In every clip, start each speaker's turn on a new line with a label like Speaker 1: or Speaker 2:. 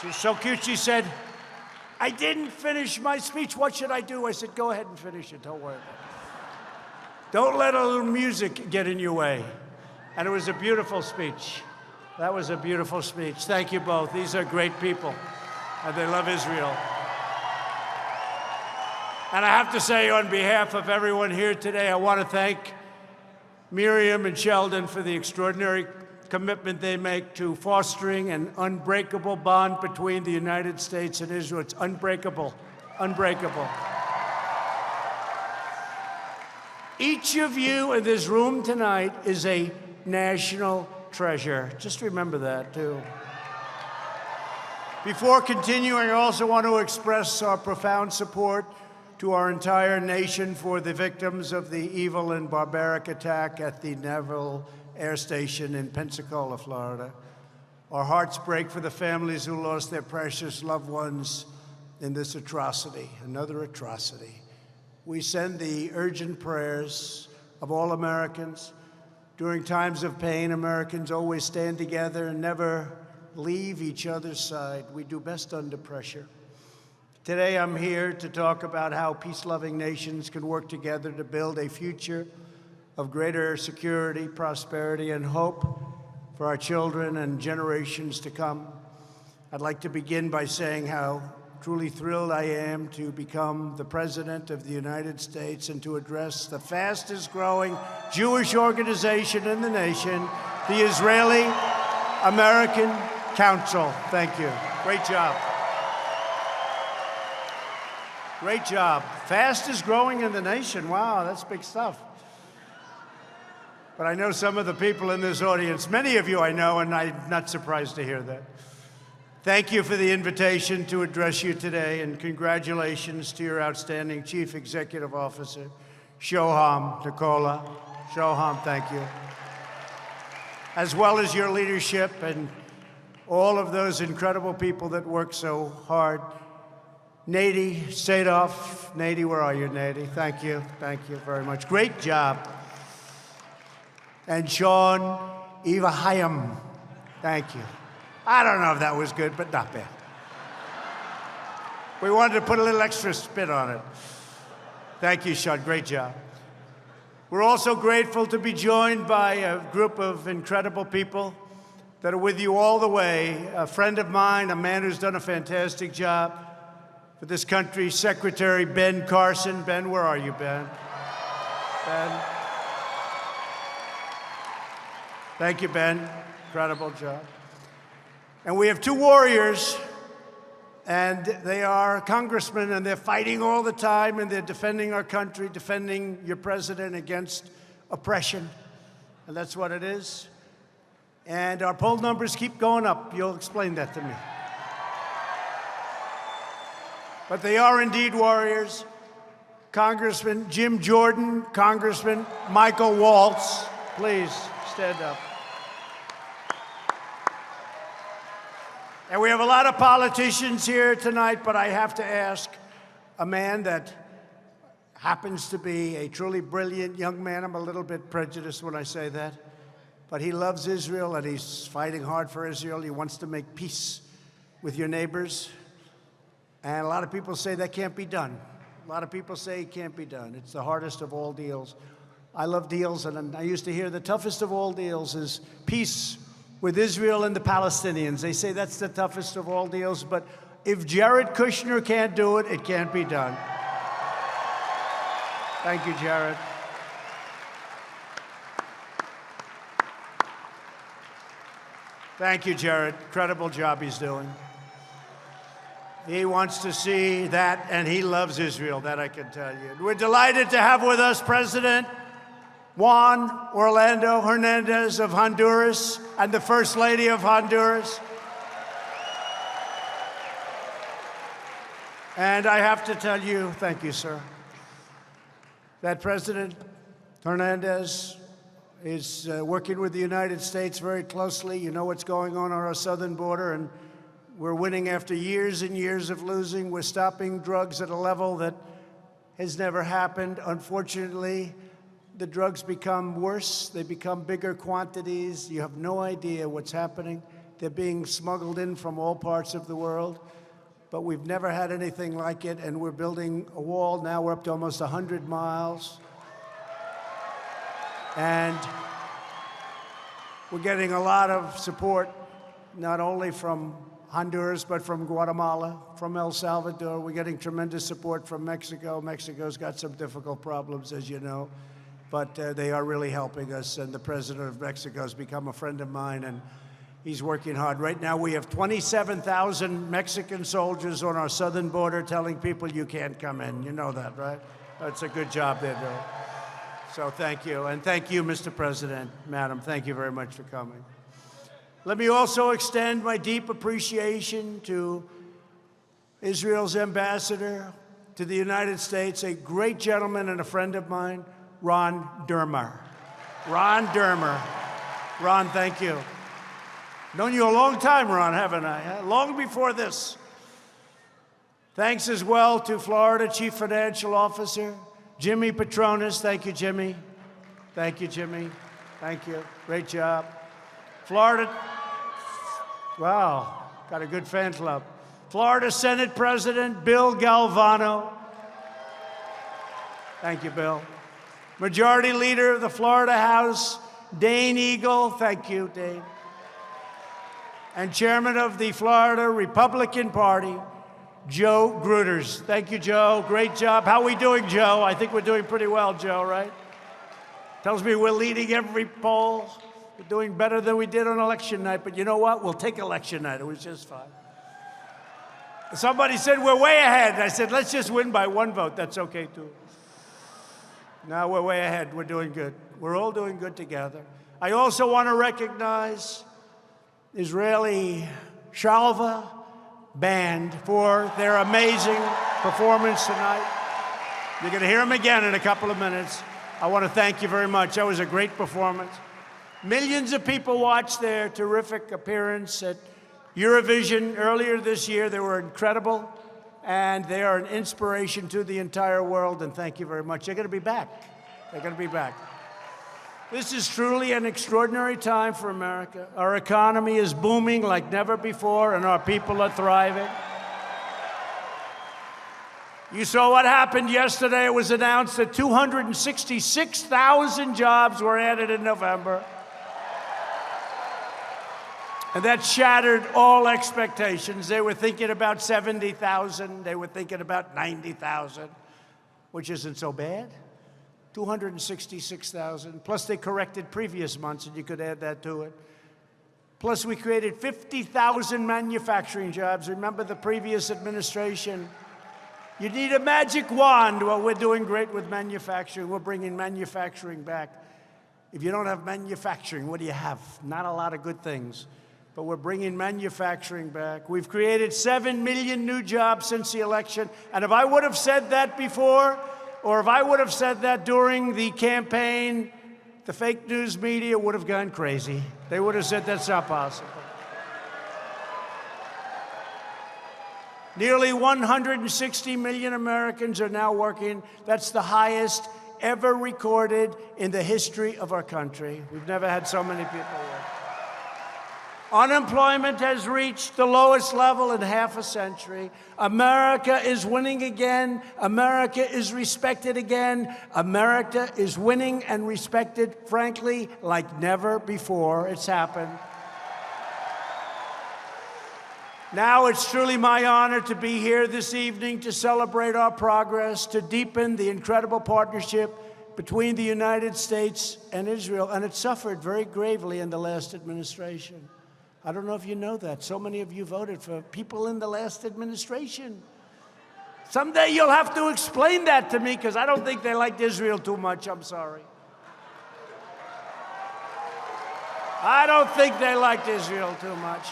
Speaker 1: She's so cute. She said, I didn't finish my speech. What should I do? I said, go ahead and finish it. Don't worry about it. Don't let a little music get in your way. And it was a beautiful speech. That was a beautiful speech. Thank you both. These are great people, and they love Israel. And I have to say, on behalf of everyone here today, I want to thank Miriam and Sheldon for the extraordinary commitment they make to fostering an unbreakable bond between the United States and Israel. It's unbreakable, unbreakable. Each of you in this room tonight is a national treasure. Just remember that, too. Before continuing, I also want to express our profound support to our entire nation for the victims of the evil and barbaric attack at the Naval Air Station in Pensacola, Florida. Our hearts break for the families who lost their precious loved ones in this atrocity, another atrocity. We send the urgent prayers of all Americans. During times of pain, Americans always stand together and never leave each other's side. We do best under pressure. Today, I'm here to talk about how peace-loving nations can work together to build a future of greater security, prosperity, and hope for our children and generations to come. I'd like to begin by saying how truly thrilled I am to become the President of the United States and to address the fastest-growing Jewish organization in the nation, the Israeli American Council. Thank you. Great job. Great job. Fastest growing in the nation. Wow, that's big stuff. But I know some of the people in this audience, many of you I know, and I'm not surprised to hear that. Thank you for the invitation to address you today, and congratulations to your outstanding Chief Executive Officer, Shoham Nicola. Shoham, thank you. As well as your leadership and all of those incredible people that work so hard. Nady Sadoff. Nady, where are you, Nady? Thank you very much. Great job. And Sean Evahayim. Thank you. I don't know if that was good, but not bad. We wanted to put a little extra spin on it. Thank you, Sean. Great job. We're also grateful to be joined by a group of incredible people that are with you all the way. A friend of mine, a man who's done a fantastic job for this country, Secretary Ben Carson. Ben, where are you, Ben? Ben. Thank you, Ben. Incredible job. And we have two warriors, and they are congressmen, and they're fighting all the time, and they're defending our country, defending your president against oppression. And that's what it is. And our poll numbers keep going up. You'll explain that to me. But they are indeed warriors. Congressman Jim Jordan, Congressman Michael Waltz, please stand up. And we have a lot of politicians here tonight, but I have to ask a man that happens to be a truly brilliant young man. I'm a little bit prejudiced when I say that. But he loves Israel, and he's fighting hard for Israel. He wants to make peace with your neighbors. And a lot of people say that can't be done. A lot of people say it can't be done. It's the hardest of all deals. I love deals, and I used to hear the toughest of all deals is peace with Israel and the Palestinians. They say that's the toughest of all deals, but if Jared Kushner can't do it, it can't be done. Thank you, Jared. Thank you, Jared. Incredible job he's doing. He wants to see that, and he loves Israel, that I can tell you. We're delighted to have with us President Juan Orlando Hernandez of Honduras and the First Lady of Honduras. And I have to tell you, thank you, sir, that President Hernandez is working with the United States very closely. You know what's going on our southern border, and we're winning after years and years of losing. We're stopping drugs at a level that has never happened. Unfortunately, the drugs become worse. They become bigger quantities. You have no idea what's happening. They're being smuggled in from all parts of the world. But we've never had anything like it, and we're building a wall. Now we're up to almost 100 miles. And we're getting a lot of support, not only from Honduras, but from Guatemala, from El Salvador. We're getting tremendous support from Mexico. Mexico's got some difficult problems, as you know, but they are really helping us. And the president of Mexico has become a friend of mine, and he's working hard. Right now, we have 27,000 Mexican soldiers on our southern border telling people you can't come in. You know that, right? That's a good job they're doing. So thank you. And thank you, Mr. President, Madam. Thank you very much for coming. Let me also extend my deep appreciation to Israel's ambassador to the United States, a great gentleman and a friend of mine, Ron Dermer. Ron Dermer. Ron, thank you. Known you a long time, Ron, haven't I? Long before this. Thanks as well to Florida Chief Financial Officer, Jimmy Patronis. Thank you, Jimmy. Thank you, Jimmy. Thank you. Great job. Florida, wow, got a good fan club. Florida Senate President Bill Galvano. Thank you, Bill. Majority Leader of the Florida House, Dane Eagle. Thank you, Dane. And Chairman of the Florida Republican Party, Joe Gruters. Thank you, Joe. Great job. How are we doing, Joe? I think we're doing pretty well, Joe, right? Tells me we're leading every poll. We're doing better than we did on election night, but you know what? We'll take election night. It was just fine. Somebody said we're way ahead. I said, let's just win by one vote. That's okay, too. Now we're way ahead. We're doing good. We're all doing good together. I also want to recognize Israeli Shalva Band for their amazing performance tonight. You're going to hear them again in a couple of minutes. I want to thank you very much. That was a great performance. Millions of people watched their terrific appearance at Eurovision earlier this year. They were incredible, and they are an inspiration to the entire world, and thank you very much. They're going to be back. They're going to be back. This is truly an extraordinary time for America. Our economy is booming like never before, and our people are thriving. You saw what happened yesterday. It was announced that 266,000 jobs were added in November. And that shattered all expectations. They were thinking about 70,000. They were thinking about 90,000, which isn't so bad. 266,000. Plus, they corrected previous months, and you could add that to it. Plus, we created 50,000 manufacturing jobs. Remember the previous administration? You need a magic wand. Well, we're doing great with manufacturing. We're bringing manufacturing back. If you don't have manufacturing, what do you have? Not a lot of good things. But we're bringing manufacturing back. We've created 7 million new jobs since the election. And if I would have said that before, or if I would have said that during the campaign, the fake news media would have gone crazy. They would have said that's not possible. Nearly 160 million Americans are now working. That's the highest ever recorded in the history of our country. We've never had so many people work. Unemployment has reached the lowest level in half a century. America is winning again. America is respected again. America is winning and respected, frankly, like never before. It's happened. Now it's truly my honor to be here this evening to celebrate our progress, to deepen the incredible partnership between the United States and Israel. And it suffered very gravely in the last administration. I don't know if you know that. So many of you voted for people in the last administration. Someday you'll have to explain that to me, because I don't think they liked Israel too much. I'm sorry. I don't think they liked Israel too much.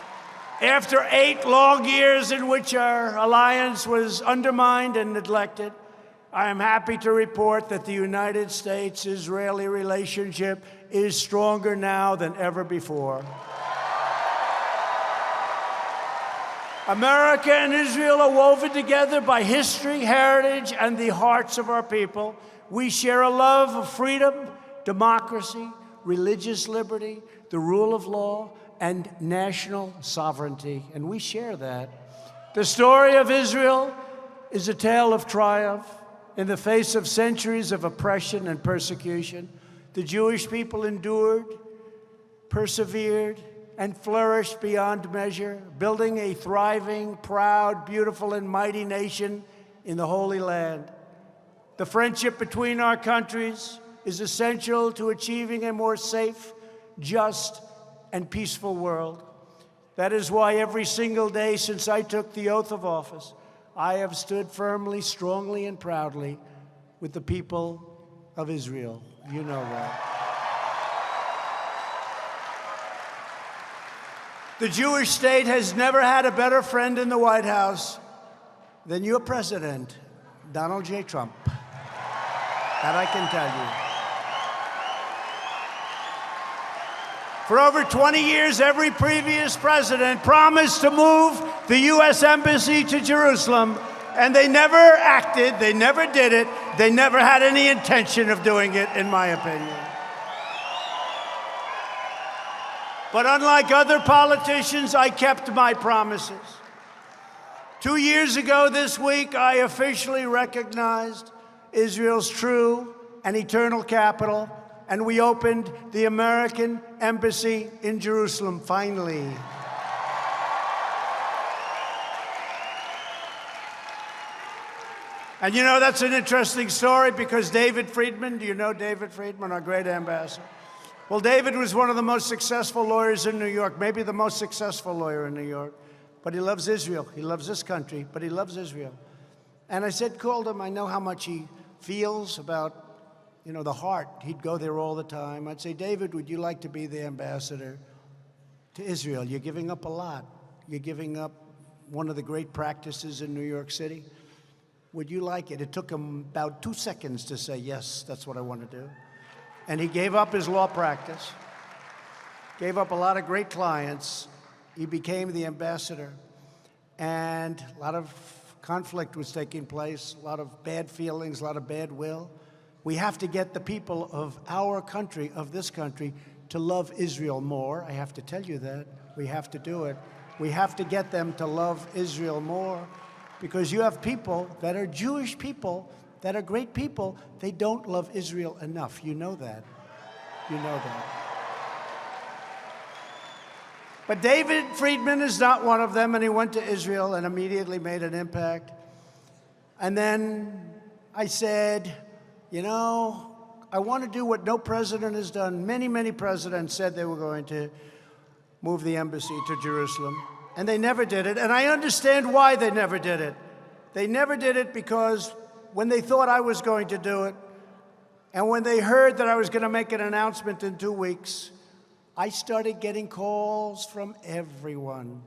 Speaker 1: After 8 long years in which our alliance was undermined and neglected, I am happy to report that the United States-Israeli relationship is stronger now than ever before. America and Israel are woven together by history, heritage, and the hearts of our people. We share a love of freedom, democracy, religious liberty, the rule of law, and national sovereignty, and we share that. The story of Israel is a tale of triumph in the face of centuries of oppression and persecution. The Jewish people endured, persevered, and flourished beyond measure, building a thriving, proud, beautiful, and mighty nation in the Holy Land. The friendship between our countries is essential to achieving a more safe, just, and peaceful world. That is why every single day since I took the oath of office, I have stood firmly, strongly, and proudly with the people of Israel. You know that. The Jewish state has never had a better friend in the White House than your president, Donald J. Trump. That I can tell you. For over 20 years, every previous president promised to move the U.S. Embassy to Jerusalem, and they never acted, they never did it, they never had any intention of doing it, in my opinion. But unlike other politicians, I kept my promises. 2 years ago this week, I officially recognized Israel's true and eternal capital, and we opened the American Embassy in Jerusalem, finally. And you know, that's an interesting story because David Friedman, do you know David Friedman, our great ambassador? Well, David was one of the most successful lawyers in New York, maybe the most successful lawyer in New York. But he loves Israel. He loves this country, but he loves Israel. And I called him, I know how much he feels about, you know, the heart. He'd go there all the time. I'd say, David, would you like to be the ambassador to Israel? You're giving up a lot. You're giving up one of the great practices in New York City. Would you like it? It took him about 2 seconds to say, yes, that's what I want to do. And he gave up his law practice, gave up a lot of great clients. He became the ambassador. And a lot of conflict was taking place, a lot of bad feelings, a lot of bad will. We have to get the people of our country, of this country, to love Israel more. I have to tell you that. We have to do it. We have to get them to love Israel more because you have people that are Jewish people that are great people. They don't love Israel enough. You know that. You know that. But David Friedman is not one of them, and he went to Israel and immediately made an impact. And then I said, you know, I want to do what no president has done. Many, many presidents said they were going to move the embassy to Jerusalem, and they never did it. And I understand why they never did it. They never did it because when they thought I was going to do it, and when they heard that I was going to make an announcement in 2 weeks, I started getting calls from everyone.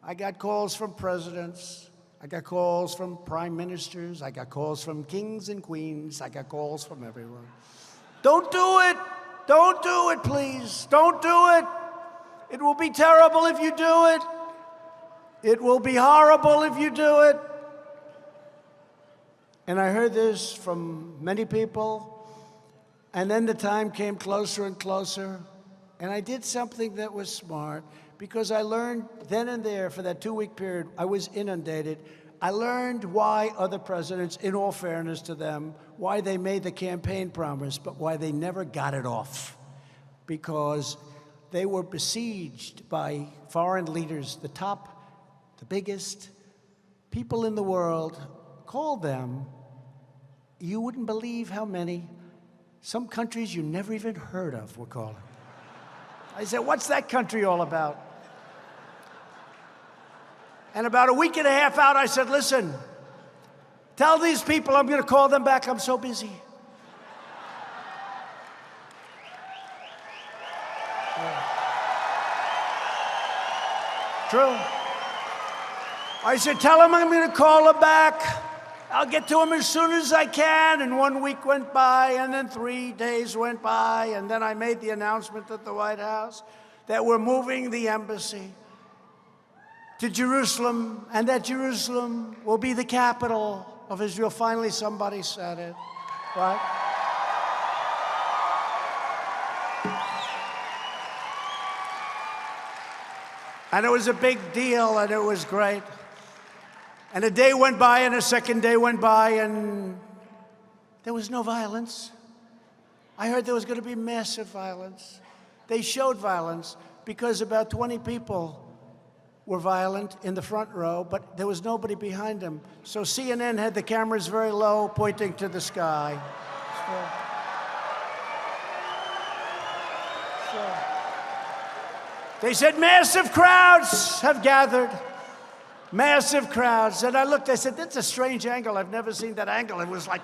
Speaker 1: I got calls from presidents. I got calls from prime ministers. I got calls from kings and queens. I got calls from everyone. Don't do it. Don't do it, please. Don't do it. It will be terrible if you do it. It will be horrible if you do it. And I heard this from many people, and then the time came closer and closer, and I did something that was smart, because I learned then and there, for that 2-week period, I was inundated. I learned why other presidents, in all fairness to them, why they made the campaign promise, but why they never got it off. Because they were besieged by foreign leaders, the top, the biggest people in the world. Call them. You wouldn't believe how many. Some countries you never even heard of were calling. I said, what's that country all about? And about a week and a half out, I said, listen, tell these people I'm going to call them back. I'm so busy. True. I said, tell them I'm going to call them back. I'll get to them as soon as I can. And 1 week went by, and then 3 days went by, and then I made the announcement at the White House that we're moving the embassy to Jerusalem, and that Jerusalem will be the capital of Israel. Finally, somebody said it, right? And it was a big deal, and it was great. And a day went by, and a second day went by, and there was no violence. I heard there was going to be massive violence. They showed violence because about 20 people were violent in the front row, but there was nobody behind them. So CNN had the cameras very low, pointing to the sky. They said massive crowds have gathered. Massive crowds. And I looked, I said, that's a strange angle. I've never seen that angle. It was like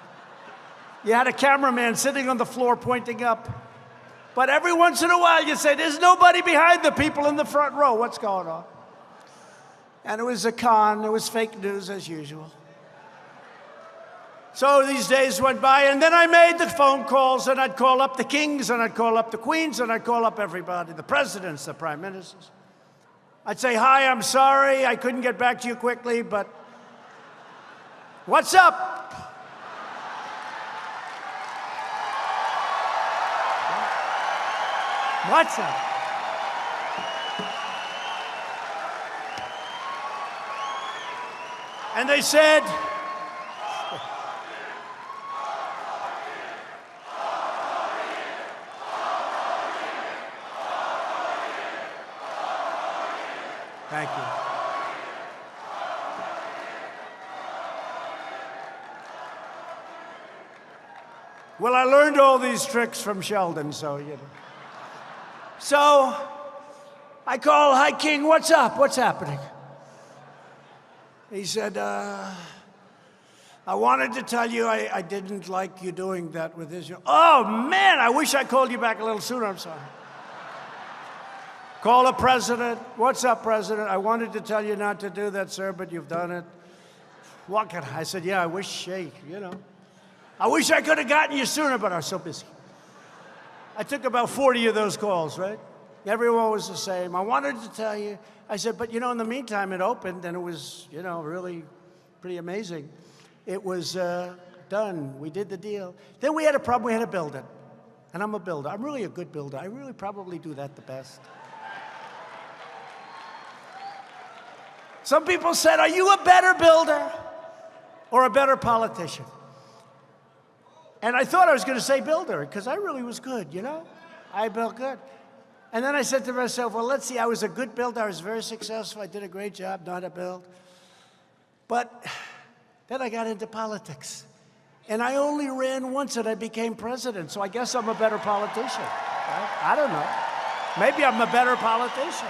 Speaker 1: you had a cameraman sitting on the floor pointing up. But every once in a while you say, there's nobody behind the people in the front row. What's going on? And it was a con. It was fake news as usual. So these days went by, and then I made the phone calls, and I'd call up the kings, and I'd call up the queens, and I'd call up everybody, the presidents, the prime ministers. I'd say, hi, I'm sorry, I couldn't get back to you quickly, but what's up? What's up? And they said, thank you. Well, I learned all these tricks from Sheldon, so, you know. So I call, hi, King, what's up? What's happening? He said, I wanted to tell you I didn't like you doing that with Israel. Oh, man, I wish I called you back a little sooner. I'm sorry. Call the president. What's up, President? I wanted to tell you not to do that, sir, but you've done it. What can I said, yeah, I wish, you know. I wish I could have gotten you sooner, but I was so busy. I took about 40 of those calls, right? Everyone was the same. I wanted to tell you. I said, but, you know, in the meantime, it opened, and it was, you know, really pretty amazing. It was done. We did the deal. Then we had a problem. We had to build it. And I'm a builder. I'm really a good builder. I really probably do that the best. Some people said, are you a better builder or a better politician? And I thought I was going to say builder, because I really was good, you know? I built good. And then I said to myself, well, let's see, I was a good builder. I was very successful. I did a great job, not a build. But then I got into politics. And I only ran once, and I became president. So I guess I'm a better politician. Right? I don't know. Maybe I'm a better politician.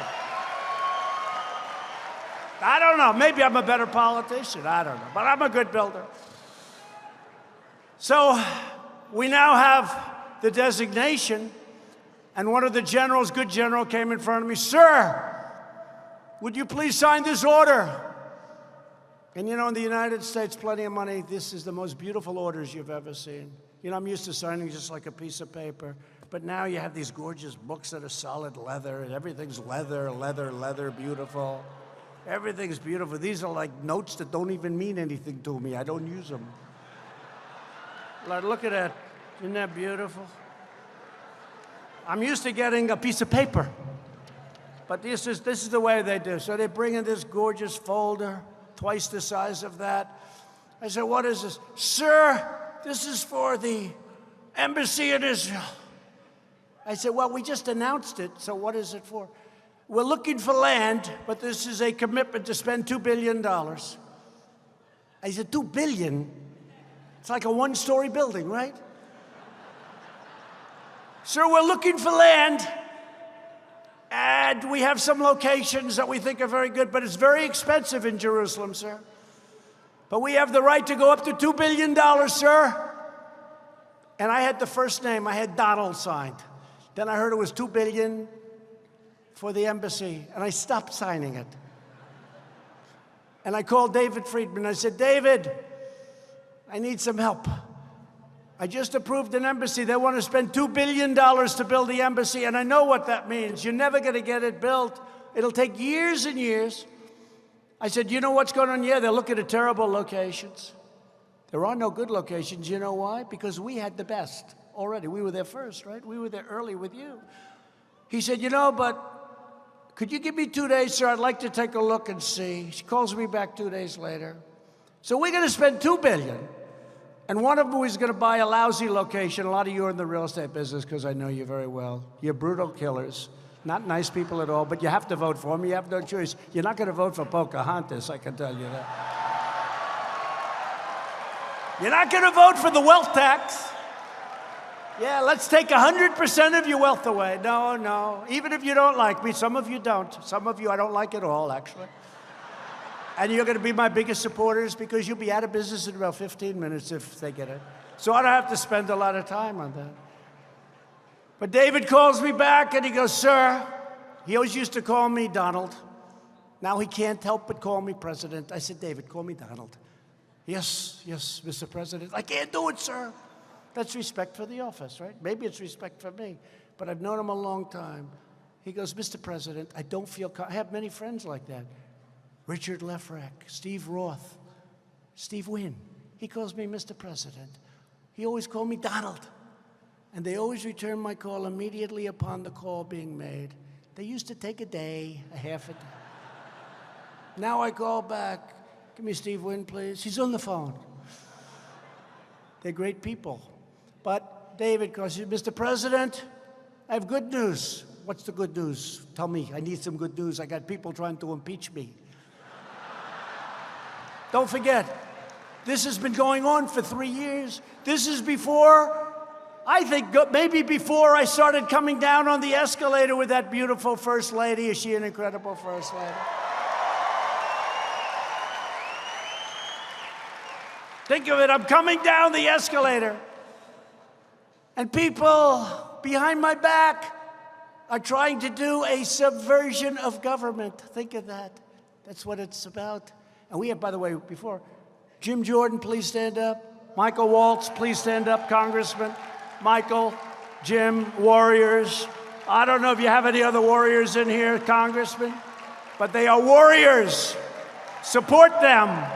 Speaker 1: I don't know. Maybe I'm a better politician. I don't know. But I'm a good builder. So we now have the designation, and one of the generals, good general, came in front of me, sir, would you please sign this order? And you know, in the United States, plenty of money, this is the most beautiful orders you've ever seen. You know, I'm used to signing just like a piece of paper, but now you have these gorgeous books that are solid leather, and everything's leather, leather, leather, beautiful. Everything's beautiful. These are like notes that don't even mean anything to me. I don't use them. Like, look at that. Isn't that beautiful? I'm used to getting a piece of paper, but this is the way they do. So they bring in this gorgeous folder, twice the size of that. I said, what is this? Sir, this is for the embassy in Israel. I said, well, we just announced it, so what is it for? We're looking for land, but this is a commitment to spend $2 billion. I said, $2 billion? It's like a one-story building, right? Sir, we're looking for land, and we have some locations that we think are very good, but it's very expensive in Jerusalem, sir. But we have the right to go up to $2 billion, sir. And I had the first name. I had Donald signed. Then I heard it was $2 billion for the embassy, and I stopped signing it. And I called David Friedman. I said, David, I need some help. I just approved an embassy. They want to spend $2 billion to build the embassy, and I know what that means. You're never going to get it built. It'll take years and years. I said, you know what's going on? Yeah, they're looking at terrible locations. There are no good locations. You know why? Because we had the best already. We were there first, right? We were there early with you. He said, you know, but could you give me 2 days, sir? I'd like to take a look and see. She calls me back 2 days later. So we're going to spend $2 billion. And one of them is going to buy a lousy location. A lot of you are in the real estate business because I know you very well. You're brutal killers. Not nice people at all, but you have to vote for them. You have no choice. You're not going to vote for Pocahontas, I can tell you that. You're not going to vote for the wealth tax. Yeah, let's take 100% of your wealth away. No, no. Even if you don't like me, some of you don't. Some of you I don't like at all, actually. And you're going to be my biggest supporters because you'll be out of business in about 15 minutes if they get it. So I don't have to spend a lot of time on that. But David calls me back and he goes, sir, he always used to call me Donald. Now he can't help but call me President. I said, David, call me Donald. Yes, yes, Mr. President. I can't do it, sir. That's respect for the office, right? Maybe it's respect for me, but I've known him a long time. He goes, Mr. President, I don't feel, I have many friends like that. Richard Lefrak, Steve Roth, Steve Wynn. He calls me Mr. President. He always called me Donald. And they always return my call immediately upon the call being made. They used to take a day, a half a day. Now I call back. Give me Steve Wynn, please. He's on the phone. They're great people. But David calls you, Mr. President, I have good news. What's the good news? Tell me, I need some good news. I got people trying to impeach me. Don't forget, this has been going on for 3 years. This is before, I think maybe before I started coming down on the escalator with that beautiful First Lady. Is she an incredible First Lady? Think of it, I'm coming down the escalator, and people behind my back are trying to do a subversion of government. Think of that. That's what it's about. And we have, by the way, before, Jim Jordan, please stand up. Michael Waltz, please stand up, Congressman. Michael, Jim, warriors. I don't know if you have any other warriors in here, Congressman, but they are warriors. Support them.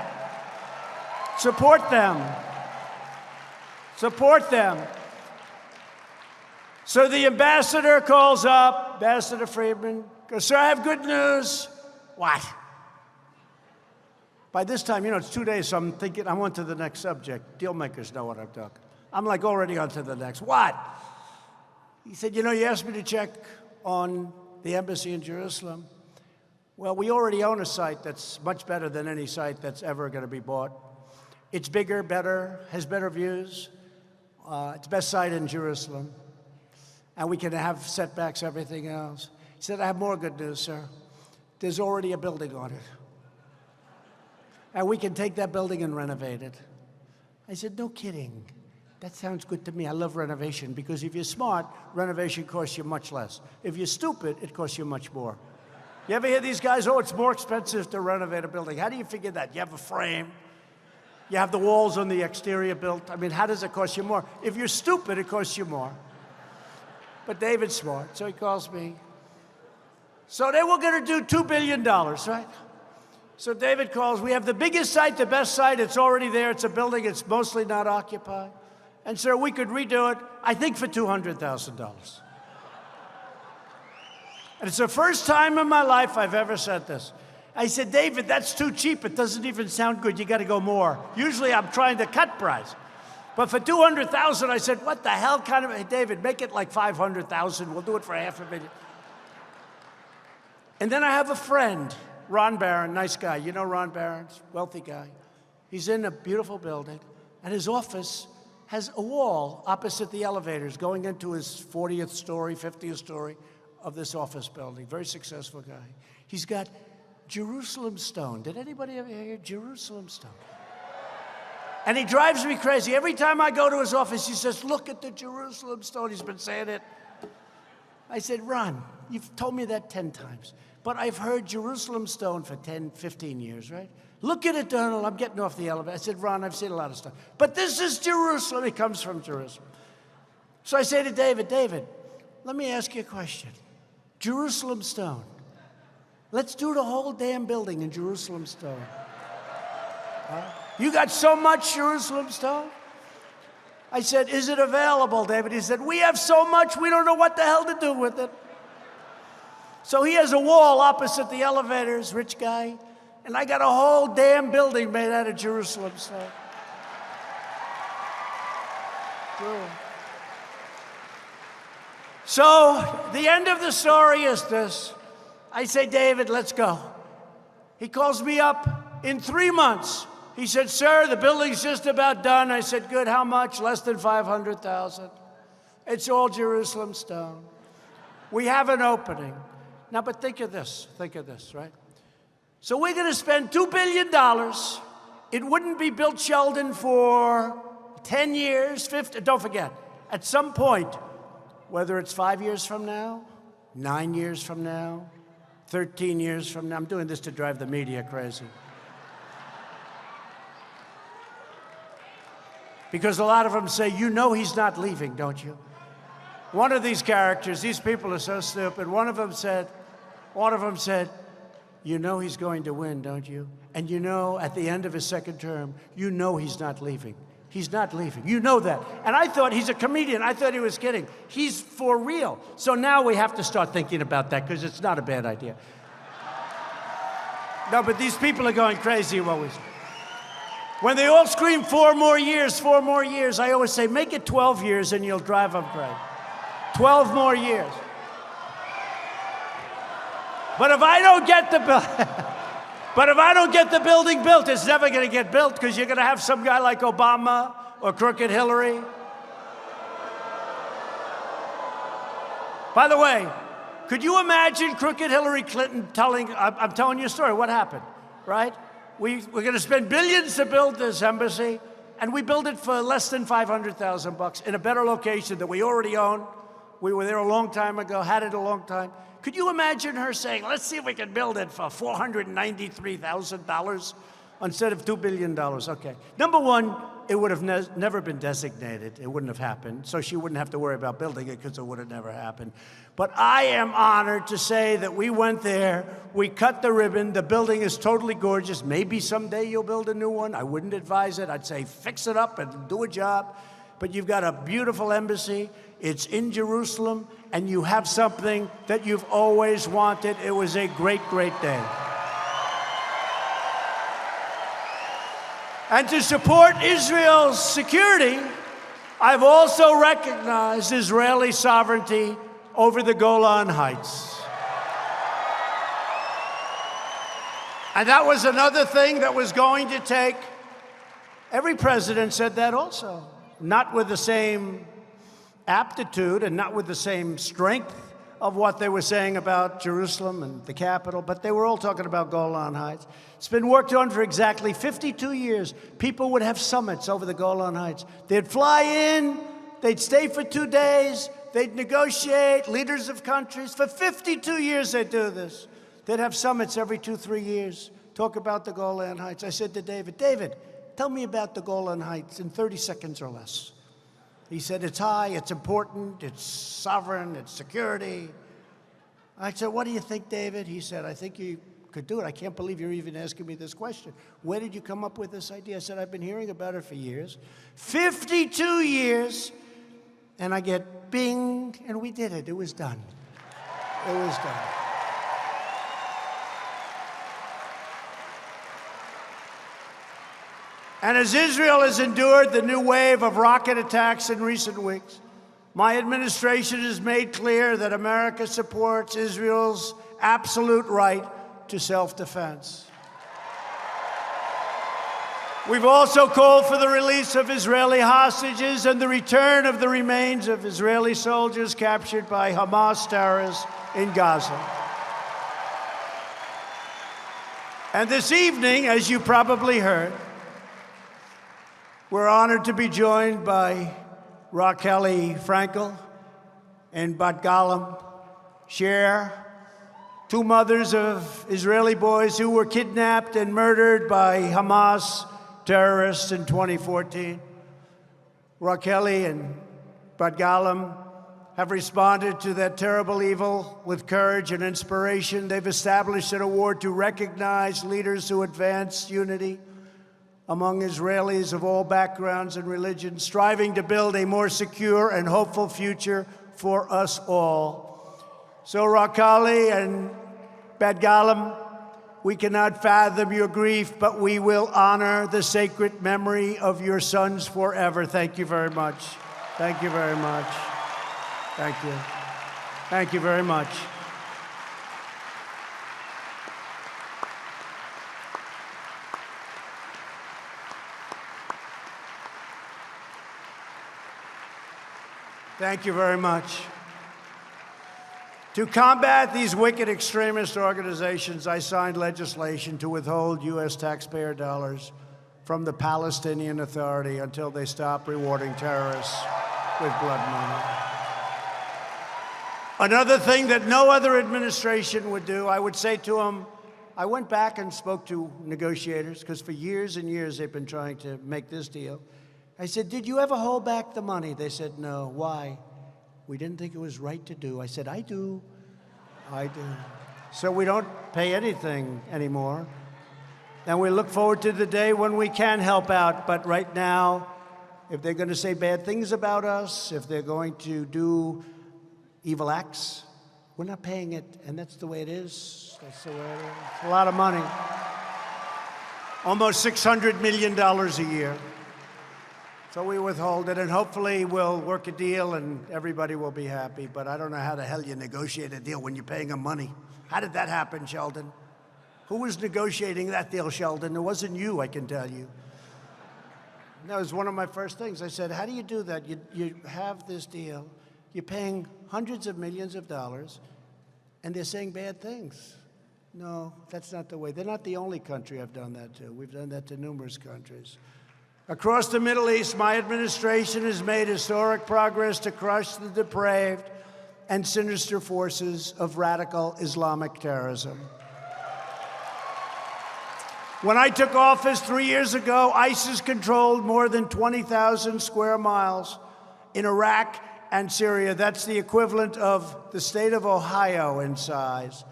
Speaker 1: Support them. Support them. So the ambassador calls up, Ambassador Friedman, goes, sir, I have good news. What? By this time, you know, it's 2 days, so I'm thinking, I'm on to the next subject. Deal makers know what I'm talking. I'm like already on to the next. What? He said, you know, you asked me to check on the embassy in Jerusalem. Well, we already own a site that's much better than any site that's ever going to be bought. It's bigger, better, has better views. It's the best site in Jerusalem. And we can have setbacks, everything else. He said, I have more good news, sir. There's already a building on it. And we can take that building and renovate it. I said, no kidding. That sounds good to me. I love renovation because if you're smart, renovation costs you much less. If you're stupid, it costs you much more. You ever hear these guys, oh, it's more expensive to renovate a building. How do you figure that? You have a frame. You have the walls on the exterior built. I mean, how does it cost you more? If you're stupid, it costs you more. But David's smart, so he calls me. So they were going to do $2 billion, right? So David calls. We have the biggest site, the best site. It's already there. It's a building. It's mostly not occupied. And sir, we could redo it, I think, for $200,000. And it's the first time in my life I've ever said this. I said, David, that's too cheap. It doesn't even sound good. You got to go more. Usually I'm trying to cut price. But for $200,000, I said, what the hell kind of, hey, David, make it like $500,000. We'll do it for $500,000. And then I have a friend, Ron Barron, nice guy. You know Ron Barron, wealthy guy. He's in a beautiful building, and his office has a wall opposite the elevators going into his 40th story, 50th story of this office building. Very successful guy. He's got Jerusalem stone. Did anybody ever hear Jerusalem stone? And he drives me crazy. Every time I go to his office, he says, look at the Jerusalem stone. He's been saying it. I said, Ron, you've told me that 10 times. But I've heard Jerusalem stone for 10, 15 years, right? Look at it, Donald. I'm getting off the elevator. I said, Ron, I've seen a lot of stuff. But this is Jerusalem. It comes from Jerusalem. So I say to David, David, let me ask you a question. Jerusalem stone. Let's do the whole damn building in Jerusalem stone. You got so much Jerusalem stone? I said, is it available, David? He said, we have so much, we don't know what the hell to do with it. So he has a wall opposite the elevators, rich guy, and I got a whole damn building made out of Jerusalem stone. So the end of the story is this. I say, David, let's go. He calls me up in 3 months. He said, sir, the building's just about done. I said, good, how much? Less than 500,000. It's all Jerusalem stone. We have an opening. Now, but think of this, right? So we're going to spend $2 billion. It wouldn't be built, Sheldon, for 10 years, 50, don't forget, at some point, whether it's 5 years from now, 9 years from now, 13 years from now, I'm doing this to drive the media crazy. Because a lot of them say, you know he's not leaving, don't you? One of these characters, these people are so stupid, one of them said, you know he's going to win, don't you? And you know, at the end of his second term, you know he's not leaving. He's not leaving. You know that. And I thought, he's a comedian. I thought he was kidding. He's for real. So now we have to start thinking about that, because it's not a bad idea. No, but these people are going crazy always. When they all scream 4 more years, I always say, make it 12 years and you'll drive them crazy. 12 more years. But if I don't get the building built, it's never going to get built, because you're going to have some guy like Obama or Crooked Hillary. By the way, could you imagine Crooked Hillary Clinton I'm telling you a story, what happened, right? We're going to spend billions to build this embassy, and we built it for less than $500,000 in a better location that we already own. We were there a long time ago, had it a long time. Could you imagine her saying, let's see if we can build it for $493,000 instead of $2 billion? Okay. Number one, it would have never been designated. It wouldn't have happened. So she wouldn't have to worry about building it, because it would have never happened. But I am honored to say that we went there, we cut the ribbon, the building is totally gorgeous. Maybe someday you'll build a new one. I wouldn't advise it. I'd say fix it up and do a job. But you've got a beautiful embassy. It's in Jerusalem, and you have something that you've always wanted. It was a great, great day. And to support Israel's security, I've also recognized Israeli sovereignty over the Golan Heights. And that was another thing that was going to take, every president said that also, not with the same aptitude and not with the same strength of what they were saying about Jerusalem and the capital, but they were all talking about Golan Heights. It's been worked on for exactly 52 years. People would have summits over the Golan Heights. They'd fly in, they'd stay for 2 days, they'd negotiate, leaders of countries. For 52 years they'd do this. They'd have summits every 2-3 years, talk about the Golan Heights. I said to David, tell me about the Golan Heights in 30 seconds or less. He said, it's high, it's important, it's sovereign, it's security. I said, what do you think, David? He said, I think you could do it. I can't believe you're even asking me this question. Where did you come up with this idea? I said, I've been hearing about it for years. 52 years, and I get bing, and we did it. It was done. It was done. And as Israel has endured the new wave of rocket attacks in recent weeks, my administration has made clear that America supports Israel's absolute right to self-defense. We've also called for the release of Israeli hostages and the return of the remains of Israeli soldiers captured by Hamas terrorists in Gaza. And this evening, as you probably heard, we're honored to be joined by Racheli Frankel and Bat Galim Sher, 2 mothers of Israeli boys who were kidnapped and murdered by Hamas terrorists in 2014. Racheli and Bat Galim have responded to that terrible evil with courage and inspiration. They've established an award to recognize leaders who advance unity among Israelis of all backgrounds and religions, striving to build a more secure and hopeful future for us all. So, Rakali and Badgalam, we cannot fathom your grief, but we will honor the sacred memory of your sons forever. Thank you very much. Thank you very much. Thank you. Thank you very much. Thank you very much. To combat these wicked extremist organizations, I signed legislation to withhold U.S. taxpayer dollars from the Palestinian Authority until they stop rewarding terrorists with blood money. Another thing that no other administration would do, I would say to them, I went back and spoke to negotiators, because for years and years they've been trying to make this deal. I said, did you ever hold back the money? They said, no. Why? We didn't think it was right to do. I said, I do. I do. So we don't pay anything anymore. And we look forward to the day when we can help out. But right now, if they're going to say bad things about us, if they're going to do evil acts, we're not paying it. And that's the way it is. That's the way it is. It's a lot of money. Almost $600 million a year. So we withhold it, and hopefully we'll work a deal and everybody will be happy. But I don't know how the hell you negotiate a deal when you're paying them money. How did that happen, Sheldon? Who was negotiating that deal, Sheldon? It wasn't you, I can tell you. That was one of my first things. I said, how do you do that? You have this deal, you're paying hundreds of millions of dollars, and they're saying bad things. No, that's not the way. They're not the only country I've done that to. We've done that to numerous countries. Across the Middle East, my administration has made historic progress to crush the depraved and sinister forces of radical Islamic terrorism. When I took office 3 years ago, ISIS controlled more than 20,000 square miles in Iraq and Syria. That's the equivalent of the state of Ohio in size.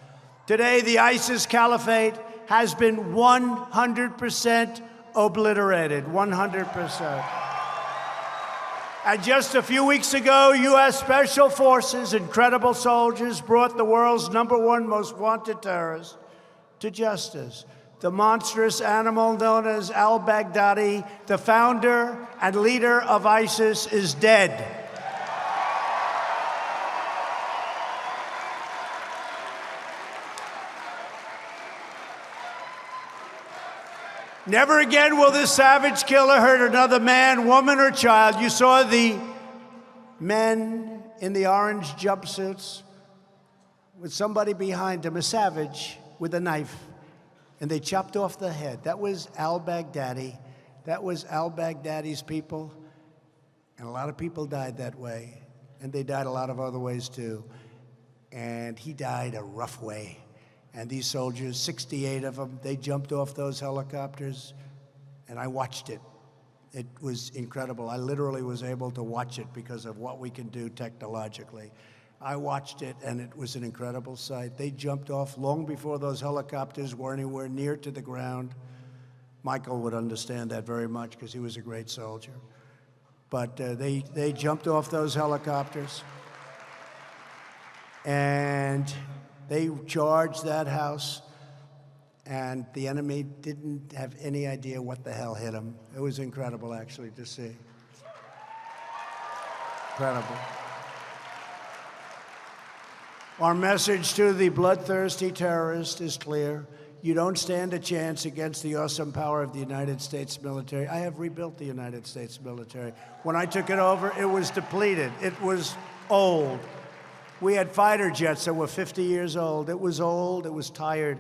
Speaker 1: Today, the ISIS caliphate has been 100% obliterated, 100%. And just a few weeks ago, U.S. Special Forces, incredible soldiers, brought the world's #1 most wanted terrorist to justice. The monstrous animal known as al-Baghdadi, the founder and leader of ISIS, is dead. Never again will this savage killer hurt another man, woman, or child. You saw the men in the orange jumpsuits with somebody behind them, a savage with a knife, and they chopped off the head. That was al-Baghdadi. That was al-Baghdadi's people, and a lot of people died that way, and they died a lot of other ways too. And he died a rough way. And these soldiers, 68 of them, they jumped off those helicopters, and I watched it. It was incredible. I literally was able to watch it because of what we can do technologically. I watched it, and it was an incredible sight. They jumped off long before those helicopters were anywhere near to the ground. Michael would understand that very much because he was a great soldier. But they jumped off those helicopters, and they charged that house, and the enemy didn't have any idea what the hell hit them. It was incredible, actually, to see. Incredible. Our message to the bloodthirsty terrorist is clear. You don't stand a chance against the awesome power of the United States military. I have rebuilt the United States military. When I took it over, it was depleted. It was old. We had fighter jets that were 50 years old. It was old, it was tired.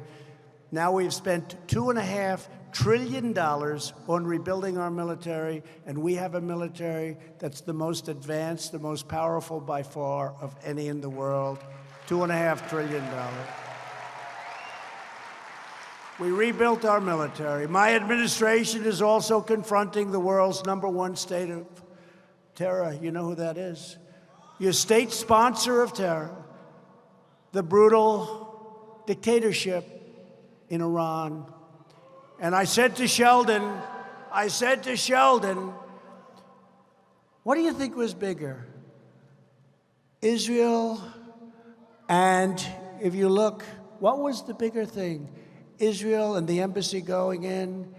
Speaker 1: Now we've spent $2.5 trillion on rebuilding our military, and we have a military that's the most advanced, the most powerful by far of any in the world. $2.5 trillion. We rebuilt our military. My administration is also confronting the world's #1 state of terror. You know who that is? Your state sponsor of terror, the brutal dictatorship in Iran. And I said to Sheldon, what do you think was bigger, Israel And if you look, what was the bigger thing? Israel and the embassy going in,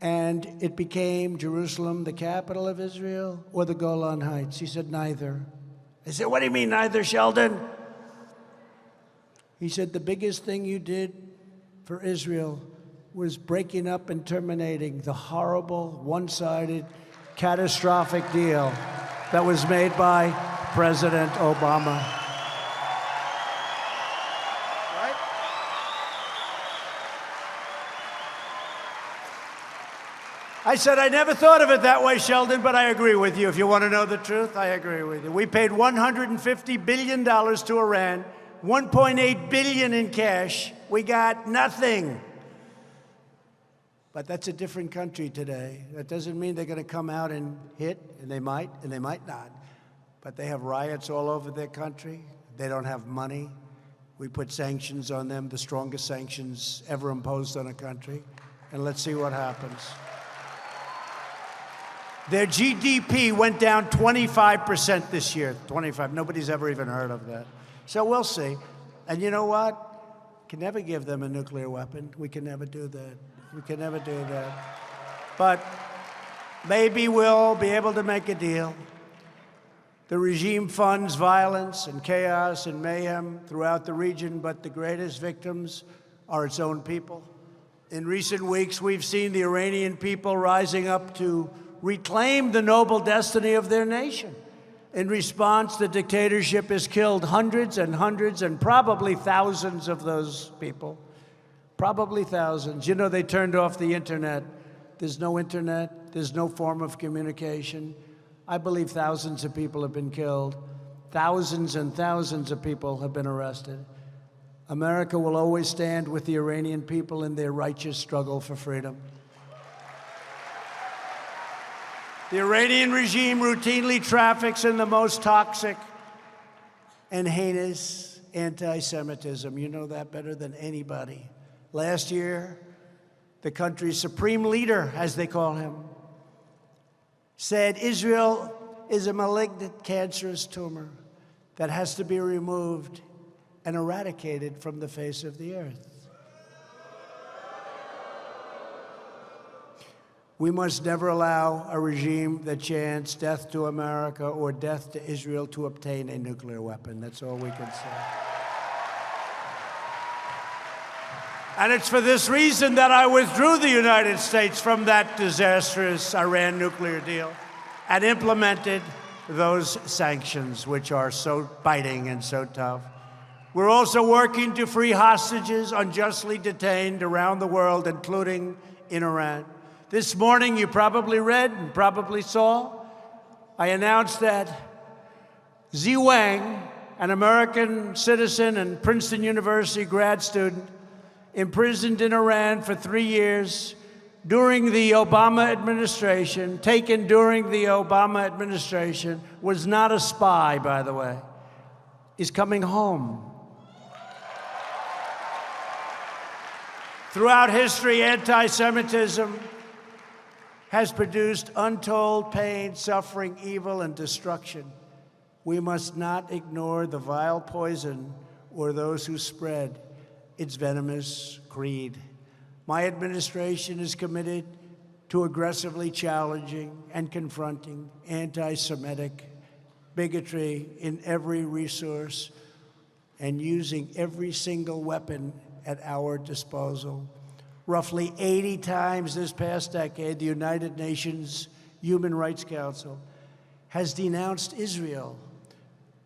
Speaker 1: and it became Jerusalem, the capital of Israel, or the Golan Heights? He said, neither. I said, what do you mean, neither, Sheldon? He said, the biggest thing you did for Israel was breaking up and terminating the horrible, one-sided, catastrophic deal that was made by President Obama. Right? I said, I never thought of it that way, Sheldon, but I agree with you. If you want to know the truth, I agree with you. We paid $150 billion to Iran, $1.8 billion in cash. We got nothing. But that's a different country today. That doesn't mean they're going to come out and hit, and they might not. But they have riots all over their country. They don't have money. We put sanctions on them, the strongest sanctions ever imposed on a country. And let's see what happens. Their GDP went down 25% this year. 25. Nobody's ever even heard of that. So we'll see. And you know what? Can never give them a nuclear weapon. We can never do that. We can never do that. But maybe we'll be able to make a deal. The regime funds violence and chaos and mayhem throughout the region, but the greatest victims are its own people. In recent weeks, we've seen the Iranian people rising up to reclaim the noble destiny of their nation. In response, the dictatorship has killed hundreds and hundreds and probably thousands of those people. Probably thousands. You know, they turned off the internet. There's no internet. There's no form of communication. I believe thousands of people have been killed. Thousands and thousands of people have been arrested. America will always stand with the Iranian people in their righteous struggle for freedom. The Iranian regime routinely traffics in the most toxic and heinous anti-Semitism. You know that better than anybody. Last year, the country's supreme leader, as they call him, said Israel is a malignant, cancerous tumor that has to be removed and eradicated from the face of the earth. We must never allow a regime that chants death to America or death to Israel to obtain a nuclear weapon. That's all we can say. And it's for this reason that I withdrew the United States from that disastrous Iran nuclear deal and implemented those sanctions, which are so biting and so tough. We're also working to free hostages unjustly detained around the world, including in Iran. This morning, you probably read and probably saw, I announced that Zi Wang, an American citizen and Princeton University grad student, imprisoned in Iran for 3 years during the Obama administration, taken during the Obama administration, was not a spy, by the way, is coming home. Throughout history, anti-Semitism has produced untold pain, suffering, evil, and destruction. We must not ignore the vile poison or those who spread its venomous creed. My administration is committed to aggressively challenging and confronting anti-Semitic bigotry in every resource and using every single weapon at our disposal. Roughly 80 times this past decade, the United Nations Human Rights Council has denounced Israel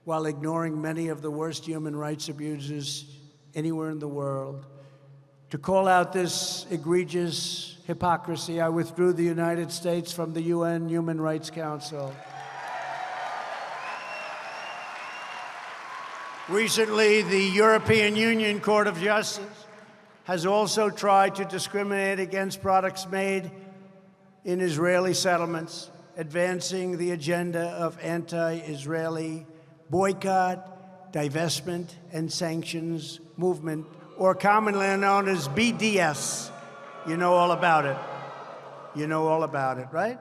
Speaker 1: while ignoring many of the worst human rights abuses anywhere in the world. To call out this egregious hypocrisy, I withdrew the United States from the UN Human Rights Council. Recently, the European Union Court of Justice has also tried to discriminate against products made in Israeli settlements, advancing the agenda of anti-Israeli boycott, divestment, and sanctions movement, or commonly known as BDS. You know all about it. You know all about it, right?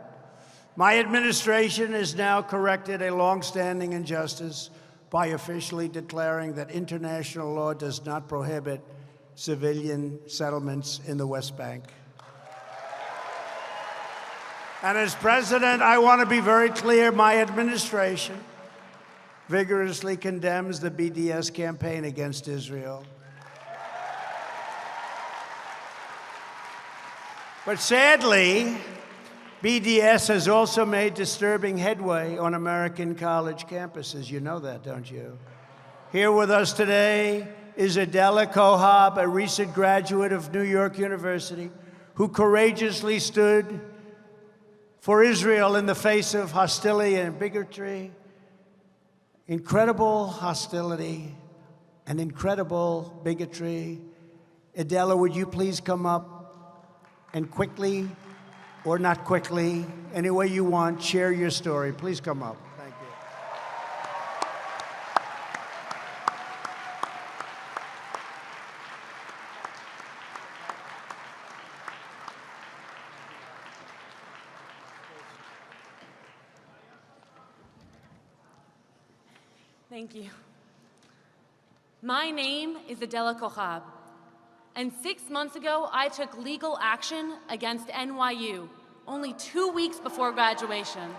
Speaker 1: My administration has now corrected a long-standing injustice by officially declaring that international law does not prohibit civilian settlements in the West Bank. And as president, I want to be very clear, my administration vigorously condemns the BDS campaign against Israel. But sadly, BDS has also made disturbing headway on American college campuses. You know that, don't you? Here with us today is Adela Cojab, a recent graduate of New York University, who courageously stood for Israel in the face of hostility and bigotry. Incredible hostility and incredible bigotry. Adela, would you please come up and quickly, or not quickly, any way you want, share your story. Please come up. Thank you.
Speaker 2: Thank you. My name is Adela Cojab, and 6 months ago, I took legal action against NYU, only 2 weeks before graduation.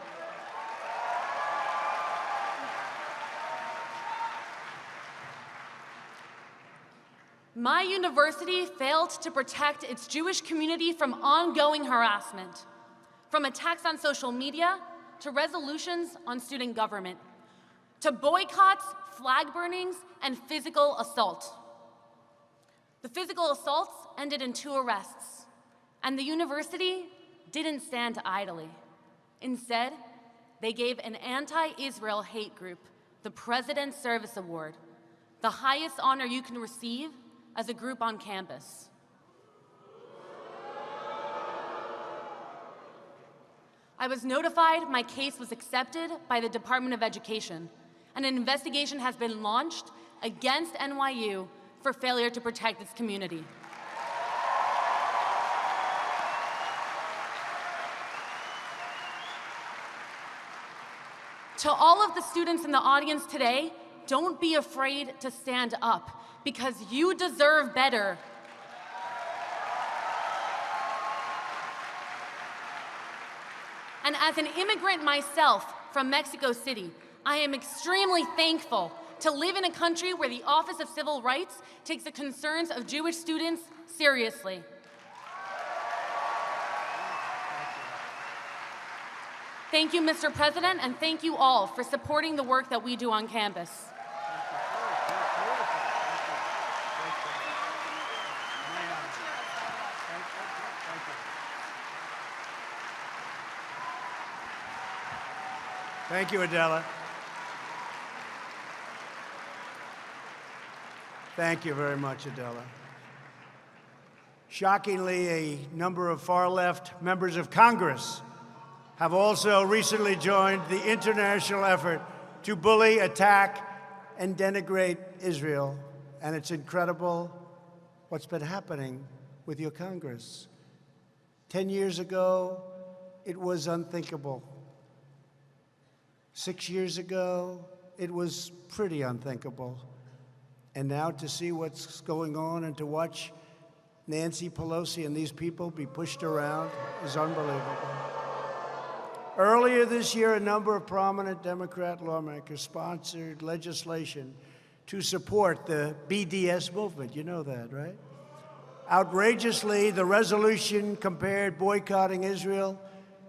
Speaker 2: My university failed to protect its Jewish community from ongoing harassment, from attacks on social media to resolutions on student government, to boycotts, flag burnings, and physical assault. The physical assaults ended in 2 arrests, and the university didn't stand idly. Instead, they gave an anti-Israel hate group the President's Service Award, the highest honor you can receive as a group on campus. I was notified my case was accepted by the Department of Education, and an investigation has been launched against NYU for failure to protect its community. To all of the students in the audience today, don't be afraid to stand up, because you deserve better. And as an immigrant myself from Mexico City, I am extremely thankful to live in a country where the Office of Civil Rights takes the concerns of Jewish students seriously. Thank you, Mr. President, and thank you all for supporting the work that we do on campus.
Speaker 1: Thank you, Adela. Thank you very much, Adela. Shockingly, a number of far-left members of Congress have also recently joined the international effort to bully, attack, and denigrate Israel. And it's incredible what's been happening with your Congress. 10 years ago, it was unthinkable. 6 years ago, it was pretty unthinkable. And now to see what's going on and to watch Nancy Pelosi and these people be pushed around is unbelievable. Earlier this year, a number of prominent Democrat lawmakers sponsored legislation to support the BDS movement. You know that, right? Outrageously, the resolution compared boycotting Israel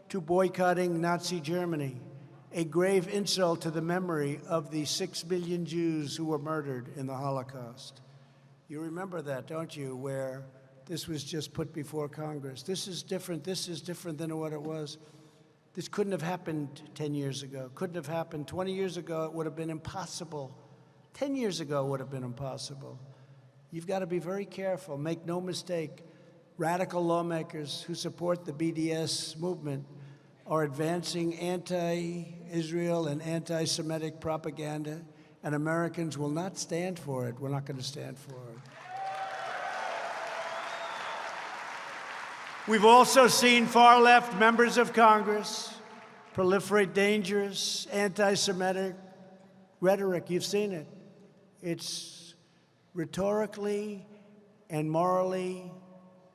Speaker 1: to boycotting Nazi Germany, a grave insult to the memory of the 6 million Jews who were murdered in the Holocaust. You remember that, don't you, where this was just put before Congress. This is different than what it was. This couldn't have happened 10 years ago. Couldn't have happened 20 years ago. It would have been impossible. 10 years ago it would have been impossible. You've got to be very careful. Make no mistake. Radical lawmakers who support the BDS movement are advancing anti-Israel and anti-Semitic propaganda, and Americans will not stand for it. We're not going to stand for it. We've also seen far-left members of Congress proliferate dangerous anti-Semitic rhetoric. You've seen it. It's rhetorically and morally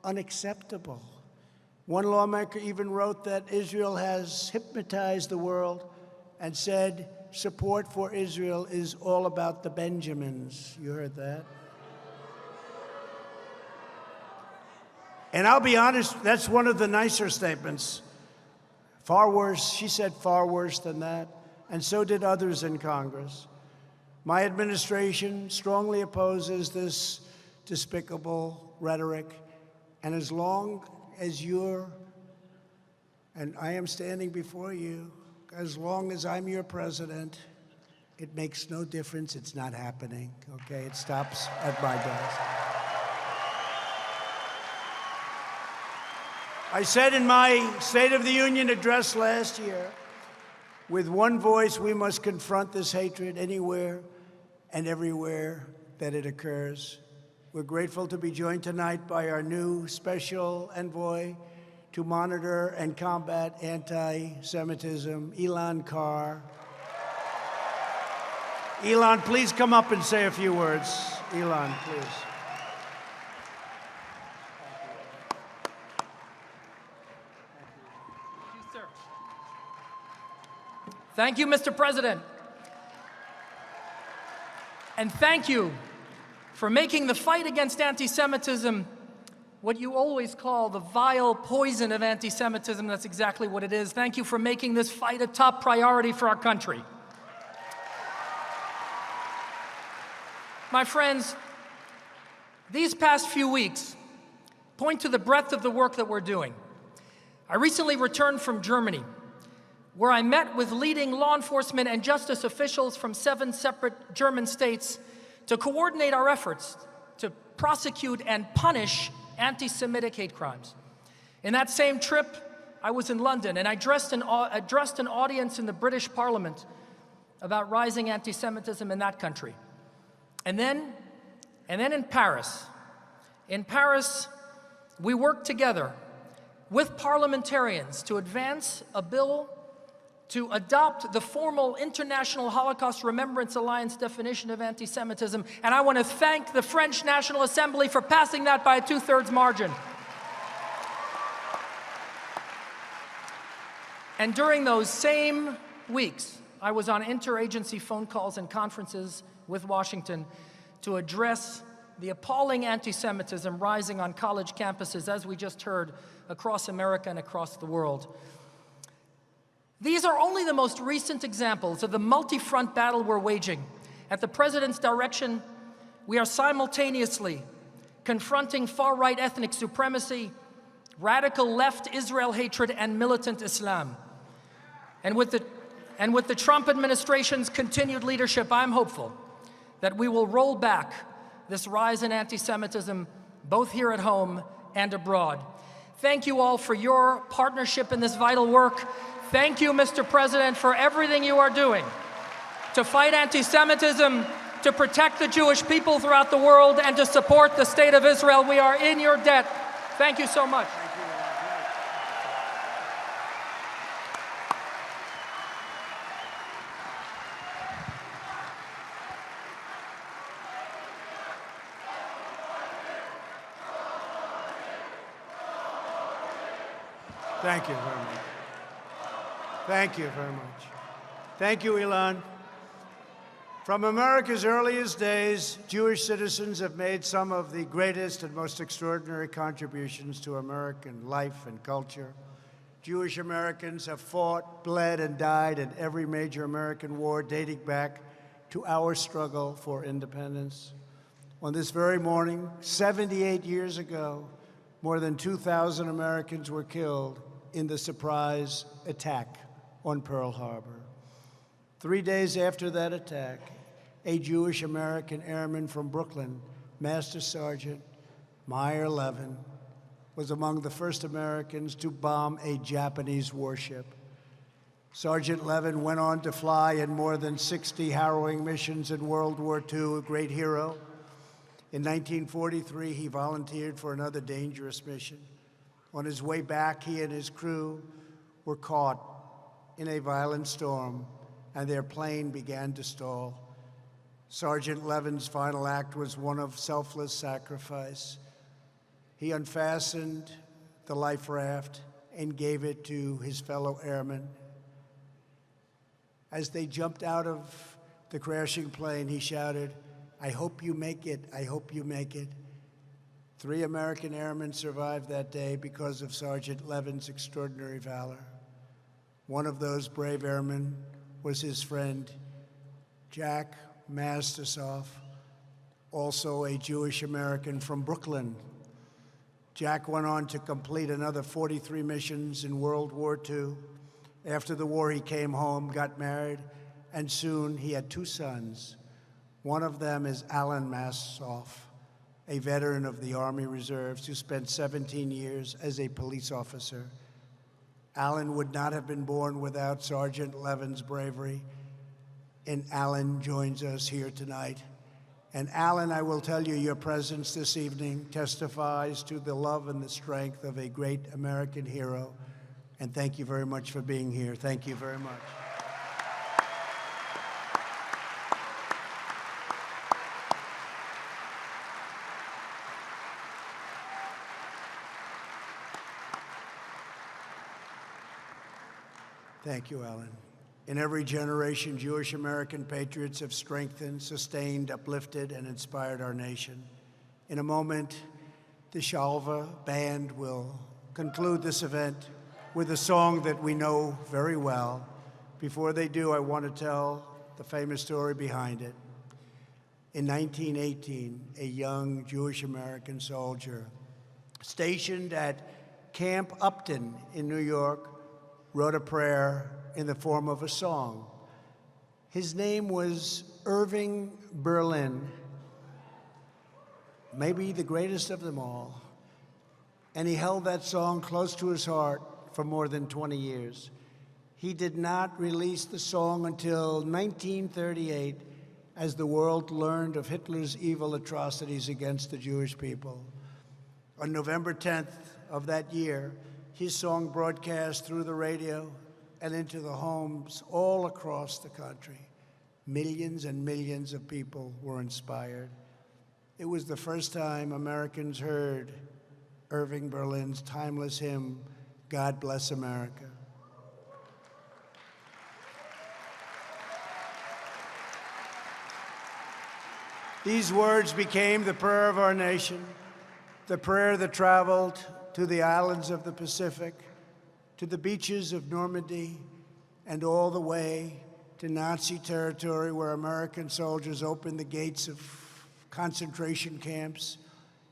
Speaker 1: unacceptable. One lawmaker even wrote that Israel has hypnotized the world and said support for Israel is all about the Benjamins. You heard that? And I'll be honest, that's one of the nicer statements. Far worse, she said far worse than that, and so did others in Congress. My administration strongly opposes this despicable rhetoric, and as long as you're, and I am standing before you, as long as I'm your president, it makes no difference. It's not happening, okay? It stops at my desk. I said in my State of the Union address last year, with one voice, we must confront this hatred anywhere and everywhere that it occurs. We're grateful to be joined tonight by our new special envoy to monitor and combat anti-Semitism, Elan Carr. Elan, please come up and say a few words. Elan, please.
Speaker 3: Thank you, Mr. President. And thank you for making the fight against anti-Semitism what you always call the vile poison of anti-Semitism. That's exactly what it is. Thank you for making this fight a top priority for our country. My friends, these past few weeks point to the breadth of the work that we're doing. I recently returned from Germany, where I met with leading law enforcement and justice officials from 7 separate German states to coordinate our efforts to prosecute and punish anti-Semitic hate crimes. In that same trip, I was in London, and I addressed an audience in the British Parliament about rising anti-Semitism in that country. And then in Paris. In Paris, we worked together with parliamentarians to advance a bill to adopt the formal International Holocaust Remembrance Alliance definition of anti-Semitism, and I want to thank the French National Assembly for passing that by a 2/3 margin. And during those same weeks, I was on interagency phone calls and conferences with Washington to address the appalling anti-Semitism rising on college campuses, as we just heard, across America and across the world. These are only the most recent examples of the multi-front battle we're waging. At the President's direction, we are simultaneously confronting far-right ethnic supremacy, radical left Israel hatred, and militant Islam. And with the Trump administration's continued leadership, I'm hopeful that we will roll back this rise in anti-Semitism, both here at home and abroad. Thank you all for your partnership in this vital work. Thank you, Mr. President, for everything you are doing to fight anti-Semitism, to protect the Jewish people throughout the world, and to support the State of Israel. We are in your debt. Thank you so much.
Speaker 1: Thank you very much. Thank you very much. Thank you, Elan. From America's earliest days, Jewish citizens have made some of the greatest and most extraordinary contributions to American life and culture. Jewish Americans have fought, bled, and died in every major American war dating back to our struggle for independence. On this very morning, 78 years ago, more than 2,000 Americans were killed in the surprise attack on Pearl Harbor. 3 days after that attack, a Jewish American airman from Brooklyn, Master Sergeant Meyer Levin, was among the first Americans to bomb a Japanese warship. Sergeant Levin went on to fly in more than 60 harrowing missions in World War II, a great hero. In 1943, he volunteered for another dangerous mission. On his way back, he and his crew were caught in a violent storm and their plane began to stall. Sergeant Levin's final act was one of selfless sacrifice. He unfastened the life raft and gave it to his fellow airmen. As they jumped out of the crashing plane, he shouted, "I hope you make it, I hope you make it." 3 American airmen survived that day because of Sergeant Levin's extraordinary valor. One of those brave airmen was his friend, Jack Mastersoff, also a Jewish American from Brooklyn. Jack went on to complete another 43 missions in World War II. After the war, he came home, got married, and soon he had 2 sons. One of them is Alan Mastersoff, a veteran of the Army Reserves who spent 17 years as a police officer. Alan would not have been born without Sergeant Levin's bravery, and Alan joins us here tonight. And Alan, I will tell you, your presence this evening testifies to the love and the strength of a great American hero. And thank you very much for being here. Thank you very much. Thank you, Alan. In every generation, Jewish American patriots have strengthened, sustained, uplifted, and inspired our nation. In a moment, the Shalva Band will conclude this event with a song that we know very well. Before they do, I want to tell the famous story behind it. In 1918, a young Jewish American soldier stationed at Camp Upton in New York wrote a prayer in the form of a song. His name was Irving Berlin, maybe the greatest of them all. And he held that song close to his heart for more than 20 years. He did not release the song until 1938, as the world learned of Hitler's evil atrocities against the Jewish people. On November 10th of that year, his song broadcast through the radio and into the homes all across the country. Millions and millions of people were inspired. It was the first time Americans heard Irving Berlin's timeless hymn, God Bless America. These words became the prayer of our nation, the prayer that traveled to the islands of the Pacific, to the beaches of Normandy, and all the way to Nazi territory, where American soldiers opened the gates of concentration camps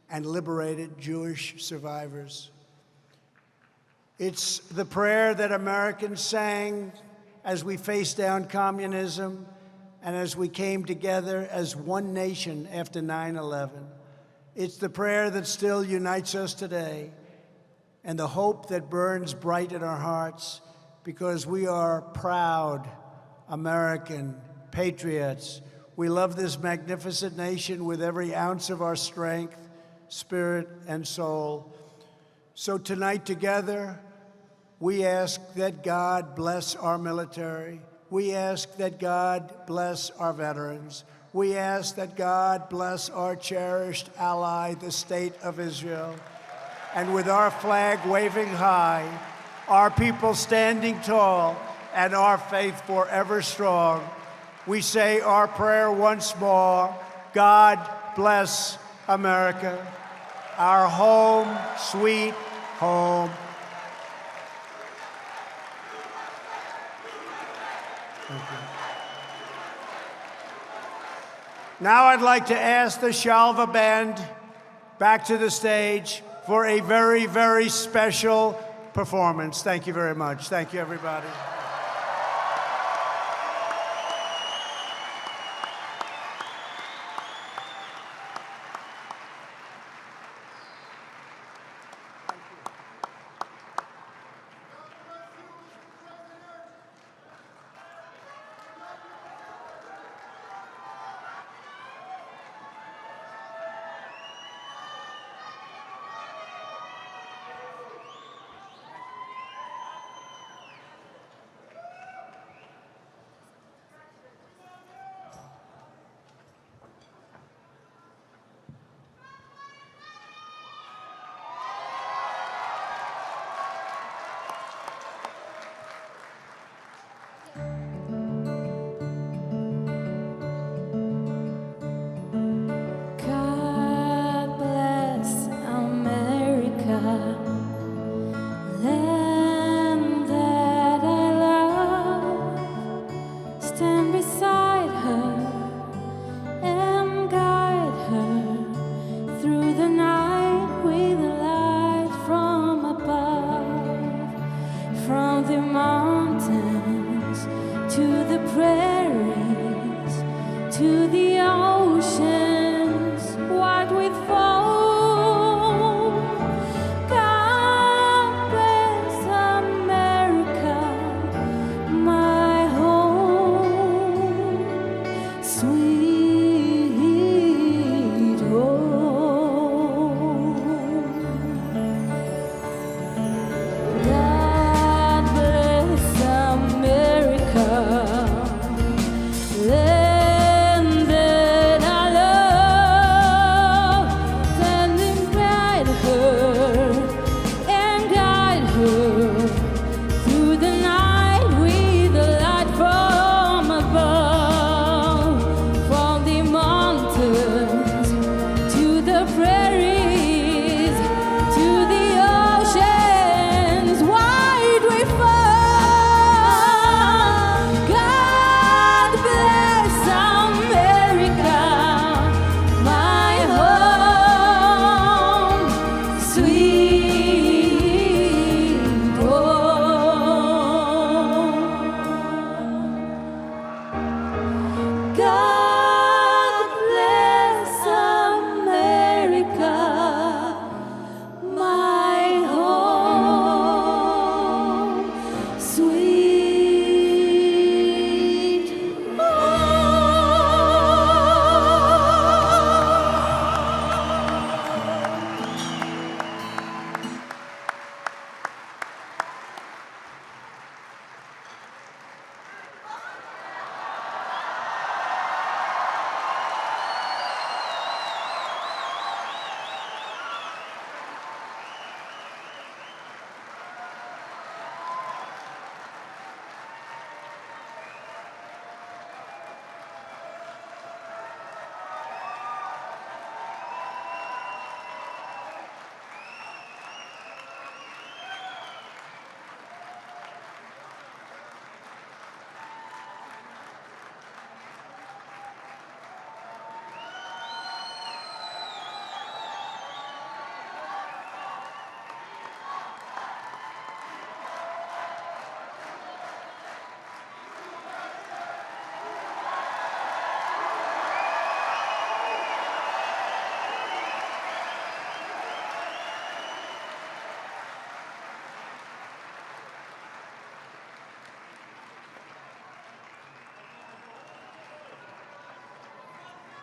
Speaker 1: and liberated Jewish survivors. It's the prayer that Americans sang as we faced down communism and as we came together as one nation after 9/11. It's the prayer that still unites us today, and the hope that burns bright in our hearts, because we are proud American patriots. We love this magnificent nation with every ounce of our strength, spirit, and soul. So tonight together, we ask that God bless our military. We ask that God bless our veterans. We ask that God bless our cherished ally, the State of Israel. And with our flag waving high, our people standing tall, and our faith forever strong, we say our prayer once more: God bless America, our home, sweet home. Thank you. Now I'd like to ask the Shalva Band back to the stage for a very, very special performance. Thank you very much. Thank you, everybody.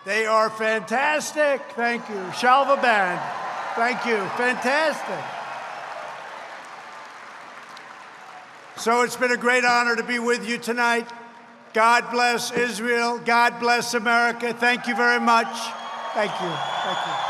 Speaker 1: They are fantastic. Thank you. Shalva Band. Thank you. Fantastic. So it's been a great honor to be with you tonight. God bless Israel. God bless America. Thank you very much. Thank you. Thank you.